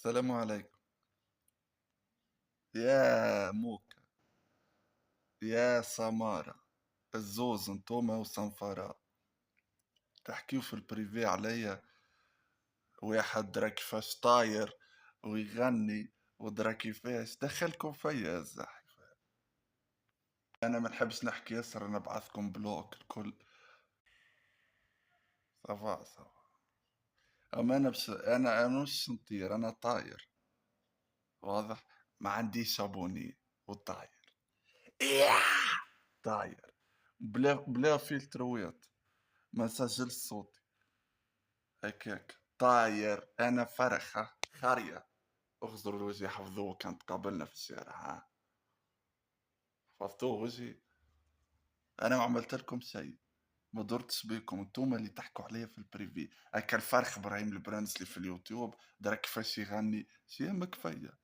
السلام عليكم. يا موكا، يا سمارة، الزوز انتوما وصنفرة، تحكيو في البريفي عليا. واحد درا كيفاش طاير ويغني ودرا كيفاش دخلكم فيا يا الزحف. انا ما نحبش نحكي ياسر، نبعثكم بلوك الكل. صافا صافا. اما انا انا مش نطير، انا طاير. واضح. ما عنديش ابوني وطاير. إياه! طاير. بلا فلتروات. ما نسجلش صوتي. هكاك طاير، انا فرخة خارية. اخزروا الوجه حفظوه، كان تقابلنا في الشارع ها. حفظتوه وجهي. انا ما عملت لكم شيء، ما درتش بيكم، انتوما اللي تحكوا عليا في البريفي. هكا الفرخ ابراهيم البرنس اللي في اليوتيوب درا كيفاش يغني، شي ما كفايه.